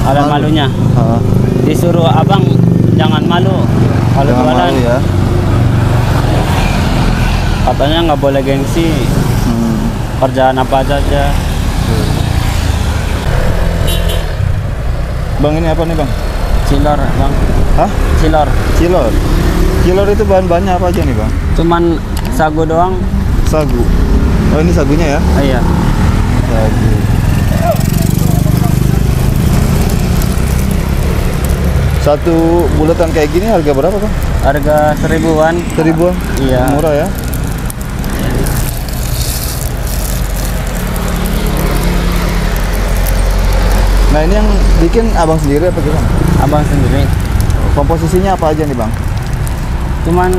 ada malunya. Disuruh abang jangan malu kalau Jangan jualan. malu ya. Katanya nggak boleh gengsi. Kerjaan apa saja. Bang, ini apa nih bang? Cilor bang. Hah? Cilor. Cilor. Cilor itu bahan-bahannya apa aja nih bang? Cuman sagu doang. Sagu. Oh, ini sagunya ya? Iya. Sagu. Satu bulatan kayak gini harga berapa bang? Harga 1000-an. 1000-an? Iya. Murah ya? Nah, ini yang bikin abang sendiri apa gimana? Abang sendiri. Komposisinya apa aja nih bang? Cuman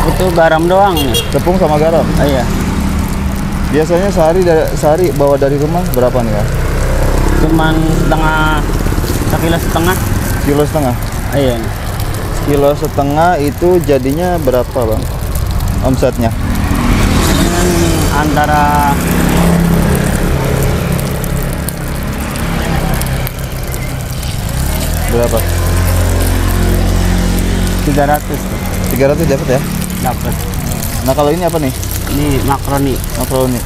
itu garam doang nih. Tepung sama garam? Iya. Biasanya sehari bawa dari rumah berapa nih bang? Cuman sekilo setengah. Kilo setengah? Iya. Kilo setengah itu jadinya berapa bang? Omsetnya? Antara berapa? 300 300 dapat ya? dapat. Nah, kalau ini apa nih? Ini makaroni. Makaroni.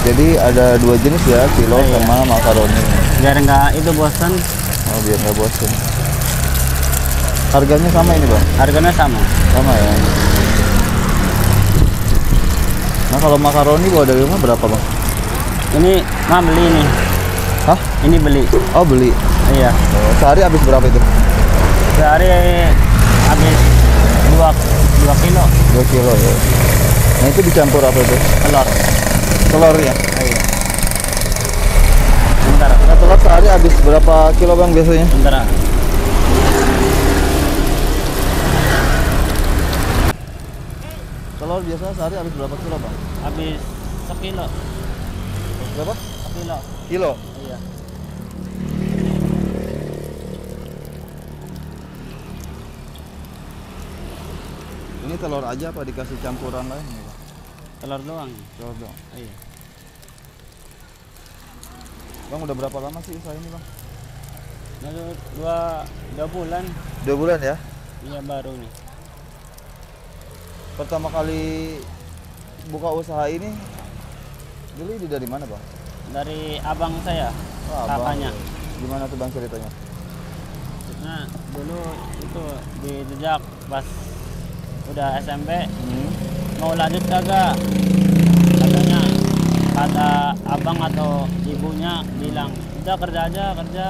Jadi ada dua jenis ya, kilo Iya. sama makaroni. Biar nggak itu bosan. Oh, biar nggak bosan. Harganya sama ini bang? Harganya sama. Sama ya. Nah, kalau makaroni bawa dari rumah berapa bang? Ini mah beli nih. Hah? Ini beli. Oh, beli. Iya. Oh, sehari habis berapa itu? Sehari habis 2 kilo 2 kilo ya. Nah, itu dicampur apa itu? telur. Telurnya? Iya. Bentar. Nah, telur sehari habis berapa kilo bang biasanya? Bentar. Telur biasanya sehari habis berapa kilo bang? Habis sekilo. Berapa? Sekilo. Kilo? Iya. Ini telur aja apa dikasih campuran lain nih bang? Telur doang. Telur dong. Iya. Bang, udah berapa lama sih usaha ini bang? Lalu 2 bulan. 2 bulan ya? Iya, baru nih. Pertama kali buka usaha ini dulu ini dari mana bang? Dari abang saya. Oh, abang. Kakaknya. Gimana tuh bang ceritanya? Nah, dulu itu dijejak pas udah SMP. Mau lanjut kagak? Katanya, kata abang atau ibunya bilang, udah kerja aja, kerja.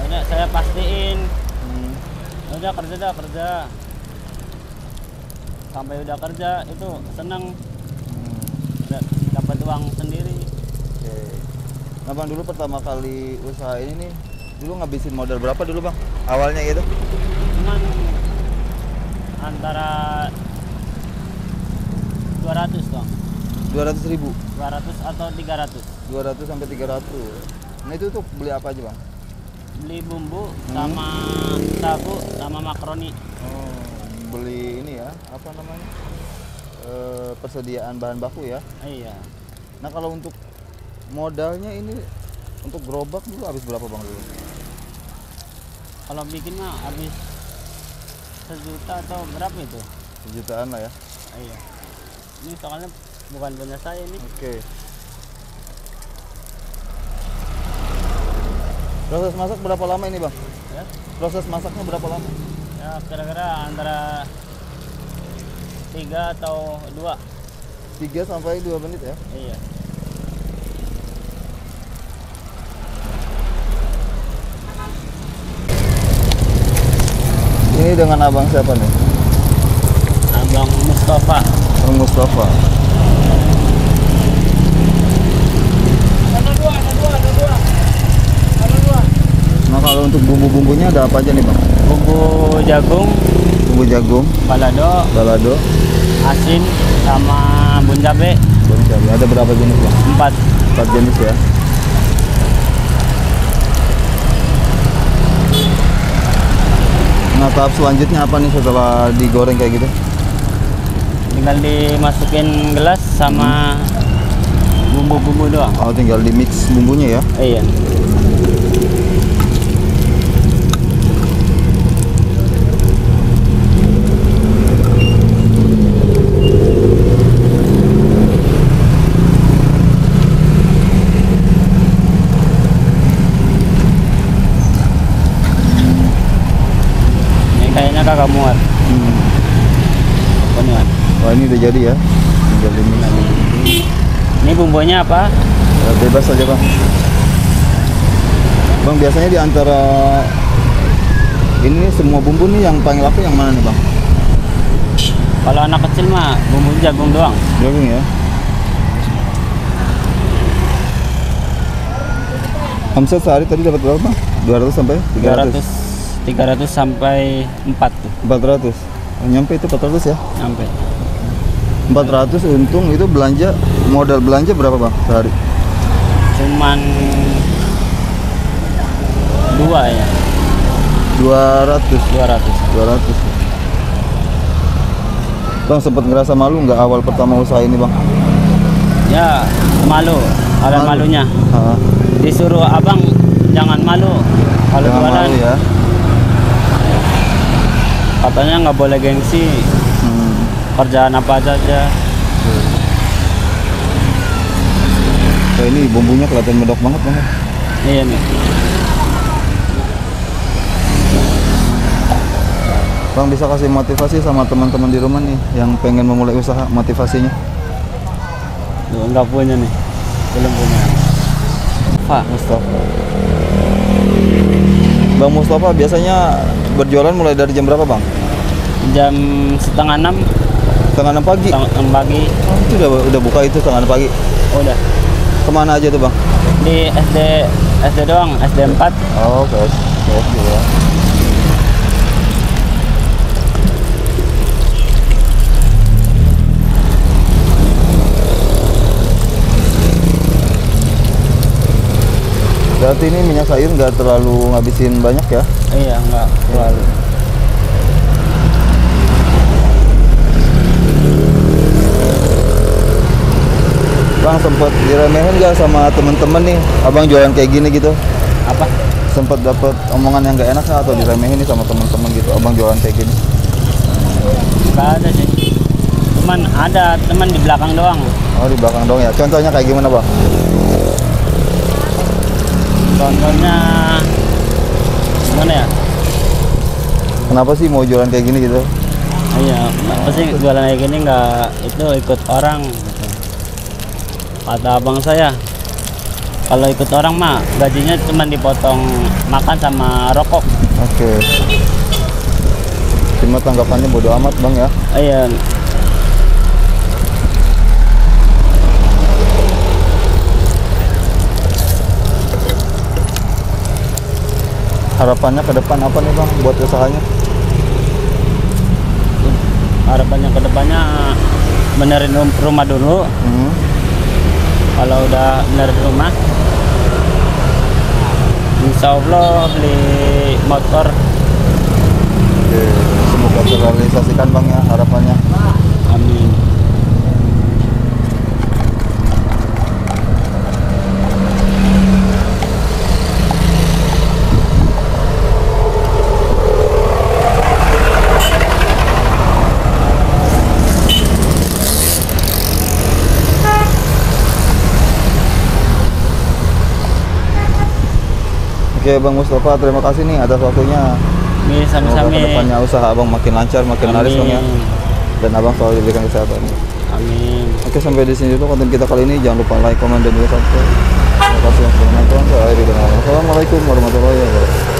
Udah saya pastiin, udah kerja dah, kerja. Sampai udah kerja itu seneng. Dapat uang sendiri. Oke. Nah bang, dulu pertama kali usaha ini nih, dulu ngabisin modal berapa dulu bang? Awalnya gitu? Cuman antara 200 dong. 200.000? 200 atau 300. 200 sampai 300. Nah itu tuh beli apa aja bang? Beli bumbu sama sagu sama makaroni. Oh, beli ini ya, apa namanya? Persediaan bahan baku ya? Iya. Nah kalau untuk modalnya ini, untuk gerobak dulu habis berapa bang dulu? Kalau bikin mah habis 1 juta atau berapa itu? 1 jutaan lah ya? Iya. Ini soalnya bukan punya saya ini. Oke. Proses masak berapa lama ini bang? Ya. Proses masaknya berapa lama? Ya kira-kira antara 3 atau 2. 3 sampai 2 menit ya? Iya. Ini dengan abang siapa nih? Abang Mustafa. Bang Mustafa. Ada dua. Nah kalau untuk bumbu-bumbunya ada apa aja nih bang? Bumbu jagung, Bumbu jagung, balado, asin, sama bun cabe. bawang cabai. Ada berapa jenis bang? 4. 4 jenis ya. Nah tahap selanjutnya apa nih setelah digoreng kayak gitu? Tinggal dimasukin gelas sama bumbu-bumbu doang. Oh, tinggal di mix bumbunya ya. Iya. Ini kayaknya kakak muat. Apa nih, Wan? Wah, ini udah jadi ya. Tinggal di mix. Ini bumbunya apa? Ya, bebas saja bang. Bang, biasanya di antara ini semua bumbu nih yang paling laku yang mana nih bang? Kalau anak kecil mah bumbu jagung doang. Jagung ya. Omset sehari tadi dapat berapa bang? 200 sampai 300? 300 sampai 4 tuh. 400? Oh, nyampe itu 400 ya? Sampai. 400 untung itu belanja, modal belanja berapa bang sehari? Cuman 2 ya. 200. 200. Bang, sempat ngerasa malu nggak awal pertama usaha ini bang? Ya, malu. Ada Malu. malunya. Ah, Disuruh abang jangan malu kalau jangan jualan. malu ya. Katanya nggak boleh gengsi. Kerjaan apa saja. Oh, ini bumbunya kelihatan medok banget bang. Iya nih. Bang, bisa kasih motivasi sama teman-teman di rumah nih yang pengen memulai usaha, motivasinya? Duh, nggak punya nih. Belum punya. Pak, Mustafa. Bang Mustafa biasanya berjualan mulai dari jam berapa bang? jam setengah 6, Setengah 6 pagi. setengah 6 pagi. Oh, itu udah buka itu setengah 6 pagi. Udah. Kemana aja tuh bang? Di SD doang, SD 4. Oh, ke SD ya. Berarti ini minyak sayur nggak terlalu ngabisin banyak ya? Iya, nggak terlalu. Bang, sempat diremehin nggak sama temen-temen nih abang jualan kayak gini gitu? Apa? Sempat dapat omongan yang nggak enak nggak atau diremehin nih sama temen-temen gitu abang jualan kayak gini? Nggak ada sih. Cuman ada teman di belakang doang. Oh, di belakang dong ya. Contohnya kayak gimana bang? Contohnya gimana ya? Kenapa sih mau jualan kayak gini gitu? Iya, apa sih jualan kayak gini nggak itu ikut orang gitu. Kata abang saya, kalau ikut orang mah gajinya cuma dipotong makan sama rokok. Oke. Cuma tanggapannya bodo amat bang ya. Iya. Harapannya ke depan apa nih bang buat usahanya? Harapannya ke depannya benerin rumah dulu. Kalau udah benerin rumah, insya Allah beli motor. Oke, semoga terrealisasikan bang ya harapannya. Amin. Oke Bang Mustafa, terima kasih nih atas waktunya. Ini Semoga sami-sami. kedepannya usaha abang makin lancar, makin laris bang ya. Amin. Dan abang selalu diberikan kesehatan. Amin. Oke, sampai di sini dulu konten kita kali ini. Jangan lupa like, komen, dan juga subscribe. Terima kasih yang sudah menonton. Saya Eri dan Assalamualaikum warahmatullahi wabarakatuh.